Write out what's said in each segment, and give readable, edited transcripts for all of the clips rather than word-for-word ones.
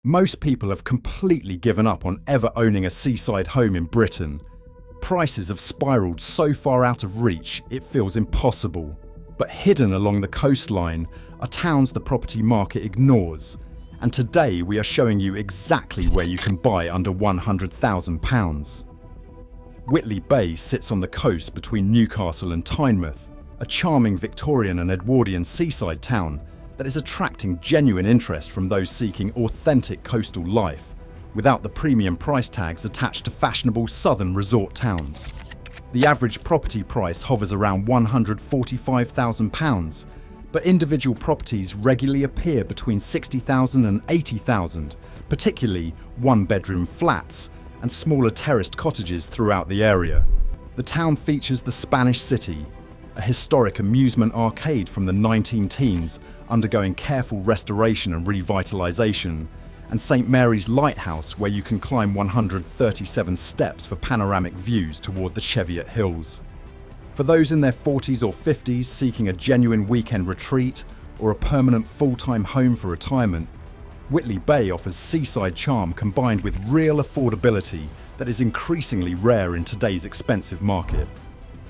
Most people have completely given up on ever owning a seaside home in Britain. Prices have spiralled so far out of reach it feels impossible. But hidden along the coastline are towns the property market ignores. And today we are showing you exactly where you can buy under £100,000. Whitley Bay sits on the coast between Newcastle and Tynemouth, a charming Victorian and Edwardian seaside town that is attracting genuine interest from those seeking authentic coastal life, without the premium price tags attached to fashionable southern resort towns. The average property price hovers around £145,000, but individual properties regularly appear between £60,000 and £80,000, particularly one-bedroom flats and smaller terraced cottages throughout the area. The town features the Spanish City, a historic amusement arcade from the 19-teens undergoing careful restoration and revitalisation, and St Mary's Lighthouse, where you can climb 137 steps for panoramic views toward the Cheviot Hills. For those in their 40s or 50s seeking a genuine weekend retreat or a permanent full-time home for retirement, Whitley Bay offers seaside charm combined with real affordability that is increasingly rare in today's expensive market.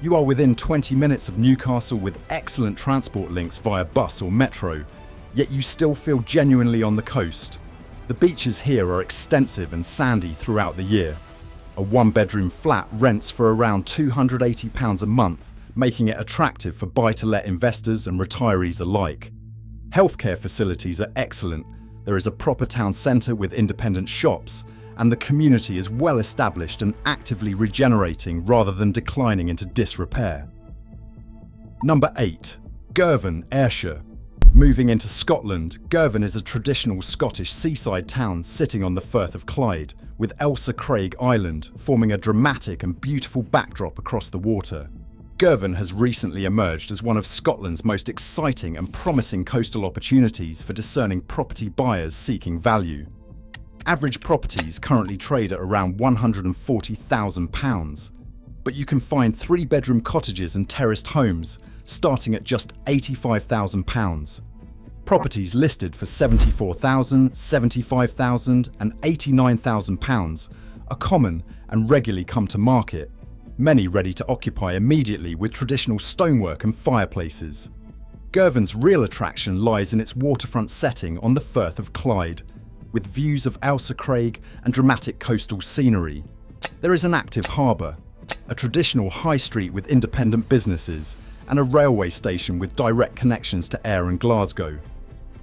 You are within 20 minutes of Newcastle with excellent transport links via bus or metro, yet you still feel genuinely on the coast. The beaches here are extensive and sandy throughout the year. A one-bedroom flat rents for around £280 a month, making it attractive for buy-to-let investors and retirees alike. Healthcare facilities are excellent. There is a proper town centre with independent shops, and the community is well established and actively regenerating rather than declining into disrepair. Number 8. Girvan, Ayrshire. Moving into Scotland, Girvan is a traditional Scottish seaside town sitting on the Firth of Clyde, with Ailsa Craig Island forming a dramatic and beautiful backdrop across the water. Girvan has recently emerged as one of Scotland's most exciting and promising coastal opportunities for discerning property buyers seeking value. Average properties currently trade at around £140,000, but you can find three-bedroom cottages and terraced homes starting at just £85,000. Properties listed for £74,000, £75,000 and £89,000 are common and regularly come to market, many ready to occupy immediately with traditional stonework and fireplaces. Girvan's real attraction lies in its waterfront setting on the Firth of Clyde, with views of Ailsa Craig and dramatic coastal scenery. There is an active harbour, a traditional high street with independent businesses, and a railway station with direct connections to Ayr and Glasgow.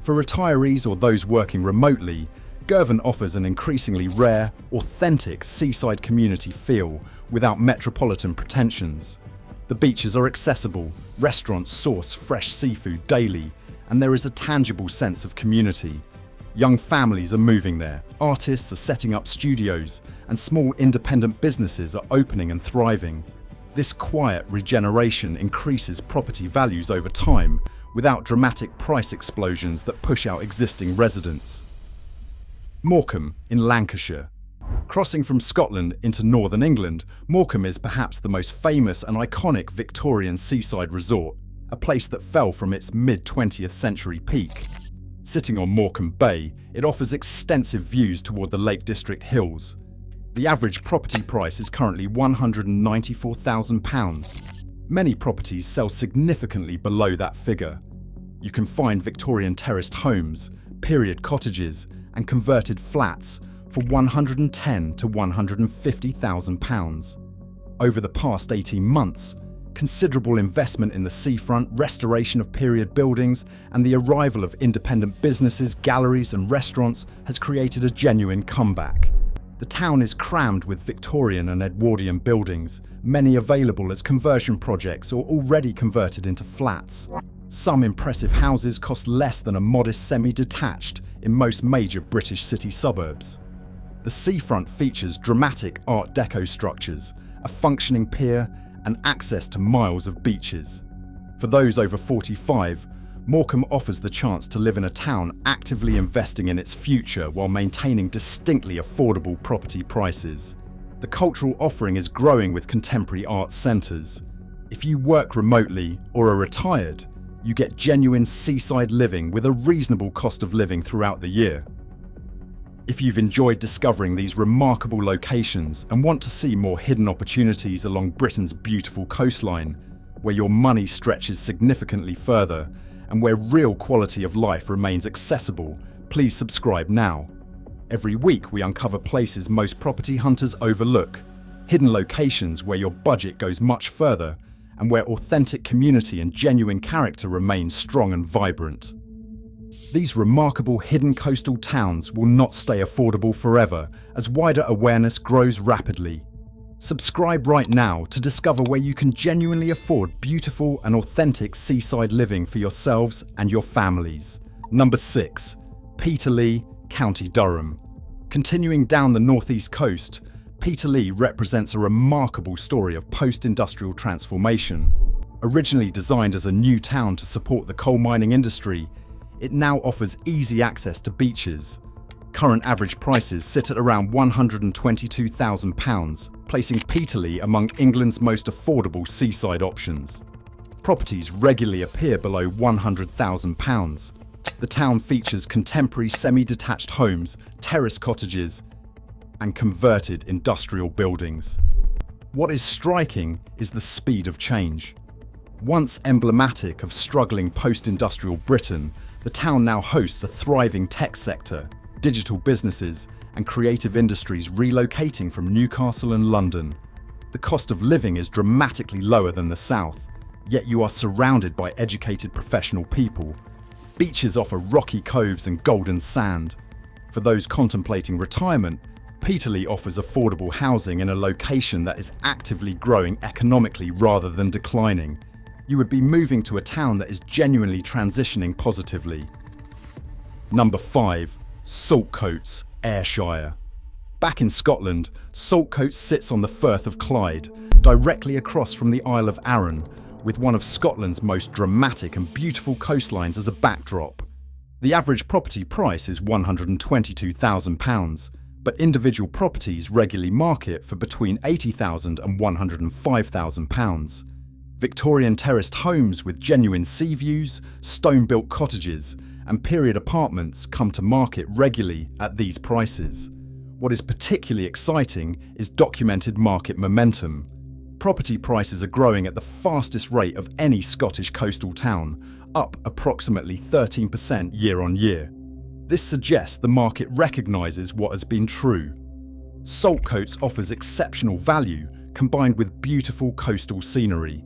For retirees or those working remotely, Girvan offers an increasingly rare, authentic seaside community feel without metropolitan pretensions. The beaches are accessible, restaurants source fresh seafood daily, and there is a tangible sense of community. Young families are moving there, artists are setting up studios, and small independent businesses are opening and thriving. This quiet regeneration increases property values over time without dramatic price explosions that push out existing residents. Morecambe in Lancashire. Crossing from Scotland into northern England, Morecambe is perhaps the most famous and iconic Victorian seaside resort, a place that fell from its mid-20th century peak. Sitting on Morecambe Bay, it offers extensive views toward the Lake District hills. The average property price is currently £194,000. Many properties sell significantly below that figure. You can find Victorian terraced homes, period cottages, and converted flats for £110,000 to £150,000. Over the past 18 months, considerable investment in the seafront, restoration of period buildings, and the arrival of independent businesses, galleries, and restaurants has created a genuine comeback. The town is crammed with Victorian and Edwardian buildings, many available as conversion projects or already converted into flats. Some impressive houses cost less than a modest semi-detached in most major British city suburbs. The seafront features dramatic Art Deco structures, a functioning pier, and access to miles of beaches. For those over 45, Morecambe offers the chance to live in a town actively investing in its future while maintaining distinctly affordable property prices. The cultural offering is growing with contemporary art centres. If you work remotely or are retired, you get genuine seaside living with a reasonable cost of living throughout the year. If you've enjoyed discovering these remarkable locations and want to see more hidden opportunities along Britain's beautiful coastline, where your money stretches significantly further and where real quality of life remains accessible, please subscribe now. Every week we uncover places most property hunters overlook, hidden locations where your budget goes much further, and where authentic community and genuine character remain strong and vibrant. These remarkable hidden coastal towns will not stay affordable forever as wider awareness grows rapidly. Subscribe right now to discover where you can genuinely afford beautiful and authentic seaside living for yourselves and your families. Number 6. Peterlee, County Durham. Continuing down the northeast coast, Peterlee represents a remarkable story of post-industrial transformation. Originally designed as a new town to support the coal mining industry, it now offers easy access to beaches. Current average prices sit at around £122,000, placing Peterlee among England's most affordable seaside options. Properties regularly appear below £100,000. The town features contemporary semi-detached homes, terrace cottages, and converted industrial buildings. What is striking is the speed of change. Once emblematic of struggling post-industrial Britain, the town now hosts a thriving tech sector, digital businesses, and creative industries relocating from Newcastle and London. The cost of living is dramatically lower than the south, yet you are surrounded by educated professional people. Beaches offer rocky coves and golden sand. For those contemplating retirement, Peterlee offers affordable housing in a location that is actively growing economically rather than declining. You would be moving to a town that is genuinely transitioning positively. Number 5. Saltcoats, Ayrshire. Back in Scotland, Saltcoats sits on the Firth of Clyde, directly across from the Isle of Arran, with one of Scotland's most dramatic and beautiful coastlines as a backdrop. The average property price is £122,000, but individual properties regularly market for between £80,000 and £105,000. Victorian terraced homes with genuine sea views, stone-built cottages, and period apartments come to market regularly at these prices. What is particularly exciting is documented market momentum. Property prices are growing at the fastest rate of any Scottish coastal town, up approximately 13% year on year. This suggests the market recognises what has been true. Saltcoats offers exceptional value combined with beautiful coastal scenery.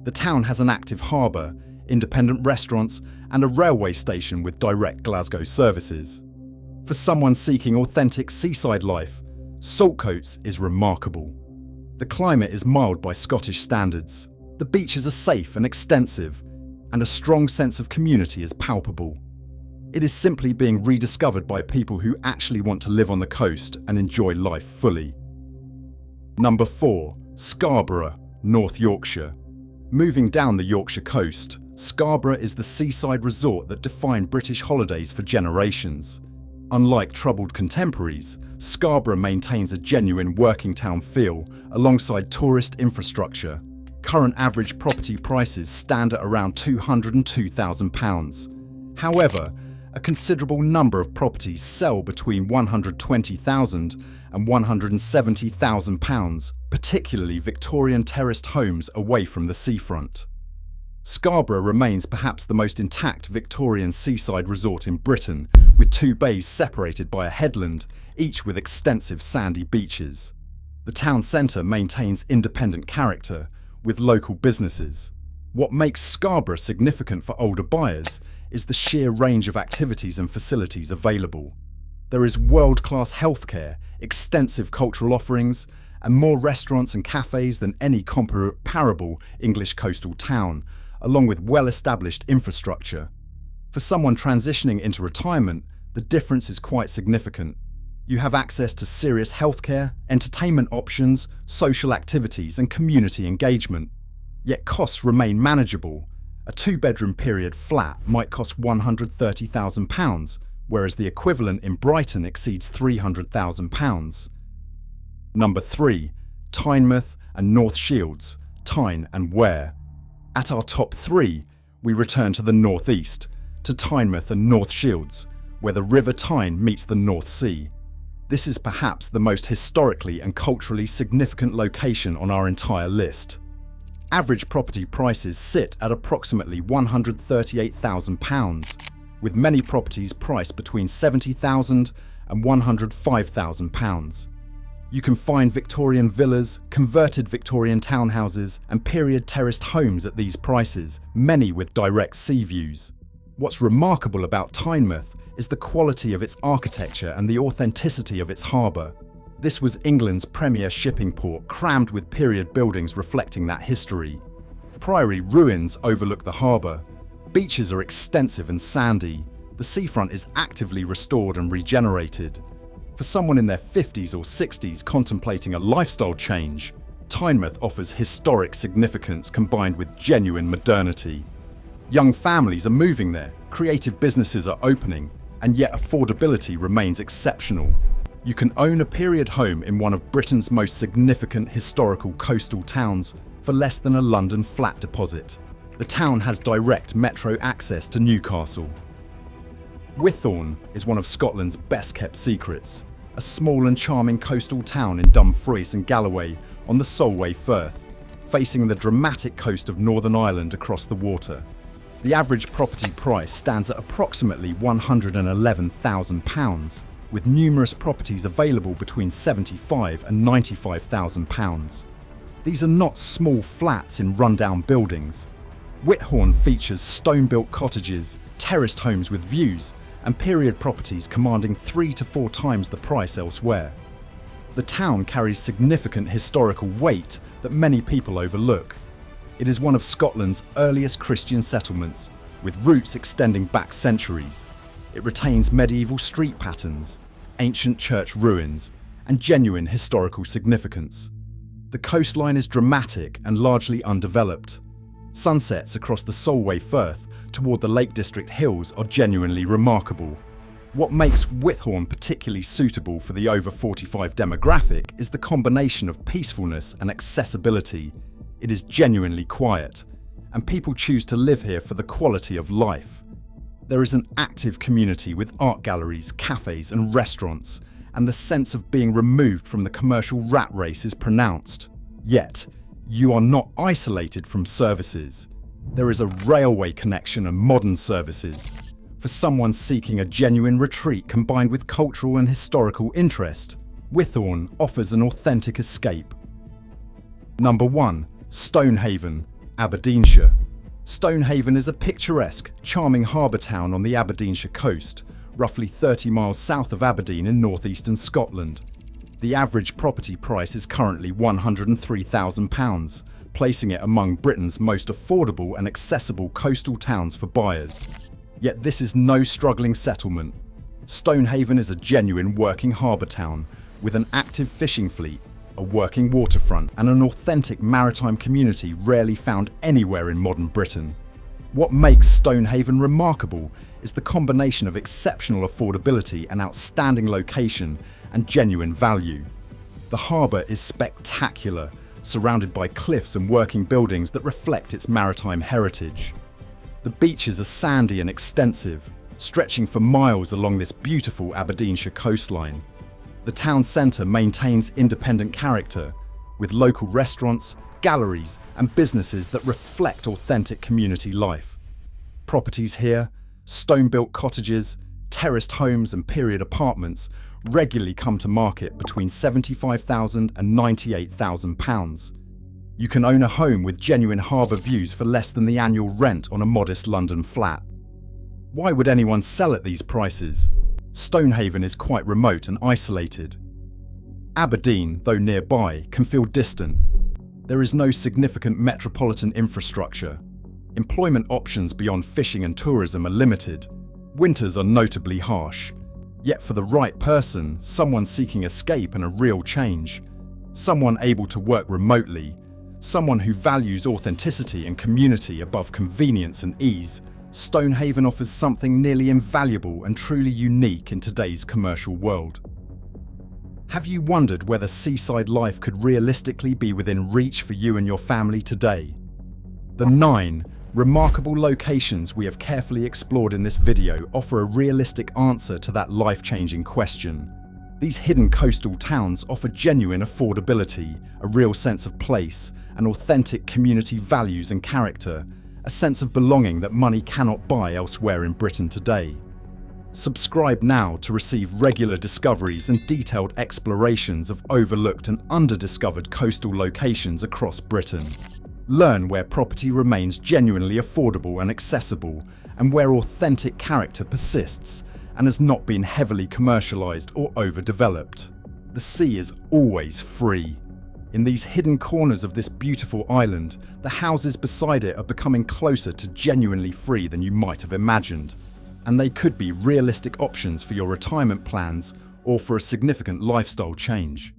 The town has an active harbour, independent restaurants, and a railway station with direct Glasgow services. For someone seeking authentic seaside life, Saltcoats is remarkable. The climate is mild by Scottish standards, the beaches are safe and extensive, and a strong sense of community is palpable. It is simply being rediscovered by people who actually want to live on the coast and enjoy life fully. Number 4. Scarborough, North Yorkshire. Moving down the Yorkshire coast, Scarborough is the seaside resort that defined British holidays for generations. Unlike troubled contemporaries, Scarborough maintains a genuine working town feel alongside tourist infrastructure. Current average property prices stand at around £202,000. However, a considerable number of properties sell between £120,000 and £170,000, particularly Victorian terraced homes away from the seafront. Scarborough remains perhaps the most intact Victorian seaside resort in Britain, with 2 bays separated by a headland, each with extensive sandy beaches. The town centre maintains independent character, with local businesses. What makes Scarborough significant for older buyers is the sheer range of activities and facilities available. There is world-class healthcare, extensive cultural offerings, and more restaurants and cafes than any comparable English coastal town, along with well-established infrastructure. For someone transitioning into retirement, the difference is quite significant. You have access to serious healthcare, entertainment options, social activities, and community engagement. Yet costs remain manageable. A 2-bedroom period flat might cost £130,000, whereas the equivalent in Brighton exceeds £300,000. Number 3. Tynemouth and North Shields, Tyne and Wear. At our top 3, we return to the northeast, to Tynemouth and North Shields, where the River Tyne meets the North Sea. This is perhaps the most historically and culturally significant location on our entire list. Average property prices sit at approximately £138,000, with many properties priced between £70,000 and £105,000. You can find Victorian villas, converted Victorian townhouses, and period terraced homes at these prices, many with direct sea views. What's remarkable about Tynemouth is the quality of its architecture and the authenticity of its harbour. This was England's premier shipping port, crammed with period buildings reflecting that history. Priory ruins overlook the harbour. Beaches are extensive and sandy. The seafront is actively restored and regenerated. For someone in their 50s or 60s contemplating a lifestyle change, Tynemouth offers historic significance combined with genuine modernity. Young families are moving there, creative businesses are opening, and yet affordability remains exceptional. You can own a period home in one of Britain's most significant historical coastal towns for less than a London flat deposit. The town has direct metro access to Newcastle. Whithorn is one of Scotland's best-kept secrets, a small and charming coastal town in Dumfries and Galloway on the Solway Firth, facing the dramatic coast of Northern Ireland across the water. The average property price stands at approximately £111,000, with numerous properties available between £75,000 and £95,000. These are not small flats in rundown buildings. Whithorn features stone-built cottages, terraced homes with views, and period properties commanding 3 to 4 times the price elsewhere. The town carries significant historical weight that many people overlook. It is one of Scotland's earliest Christian settlements, with roots extending back centuries. It retains medieval street patterns, ancient church ruins, and genuine historical significance. The coastline is dramatic and largely undeveloped. Sunsets across the Solway Firth toward the Lake District hills are genuinely remarkable. What makes Whithorn particularly suitable for the over 45 demographic is the combination of peacefulness and accessibility. It is genuinely quiet, and people choose to live here for the quality of life. There is an active community with art galleries, cafes and restaurants, and the sense of being removed from the commercial rat race is pronounced. Yet, you are not isolated from services. There is a railway connection and modern services. For someone seeking a genuine retreat combined with cultural and historical interest, Whithorn offers an authentic escape. Number 1. Stonehaven, Aberdeenshire. Stonehaven is a picturesque, charming harbour town on the Aberdeenshire coast, roughly 30 miles south of Aberdeen in northeastern Scotland. The average property price is currently £103,000, placing it among Britain's most affordable and accessible coastal towns for buyers. Yet this is no struggling settlement. Stonehaven is a genuine working harbour town with an active fishing fleet, a working waterfront, and an authentic maritime community rarely found anywhere in modern Britain. What makes Stonehaven remarkable is the combination of exceptional affordability and outstanding location and genuine value. The harbour is spectacular, surrounded by cliffs and working buildings that reflect its maritime heritage. The beaches are sandy and extensive, stretching for miles along this beautiful Aberdeenshire coastline. The town centre maintains independent character, with local restaurants, galleries and businesses that reflect authentic community life. Properties here, stone-built cottages, terraced homes and period apartments regularly come to market between £75,000 and £98,000. You can own a home with genuine harbour views for less than the annual rent on a modest London flat. Why would anyone sell at these prices? Stonehaven is quite remote and isolated. Aberdeen, though nearby, can feel distant. There is no significant metropolitan infrastructure. Employment options beyond fishing and tourism are limited. Winters are notably harsh. Yet for the right person, someone seeking escape and a real change, someone able to work remotely, someone who values authenticity and community above convenience and ease, Stonehaven offers something nearly invaluable and truly unique in today's commercial world. Have you wondered whether seaside life could realistically be within reach for you and your family today? The 9 remarkable locations we have carefully explored in this video offer a realistic answer to that life-changing question. These hidden coastal towns offer genuine affordability, a real sense of place, and authentic community values and character, a sense of belonging that money cannot buy elsewhere in Britain today. Subscribe now to receive regular discoveries and detailed explorations of overlooked and under-discovered coastal locations across Britain. Learn where property remains genuinely affordable and accessible, and where authentic character persists and has not been heavily commercialised or overdeveloped. The sea is always free. In these hidden corners of this beautiful island, the houses beside it are becoming closer to genuinely free than you might have imagined, and they could be realistic options for your retirement plans or for a significant lifestyle change.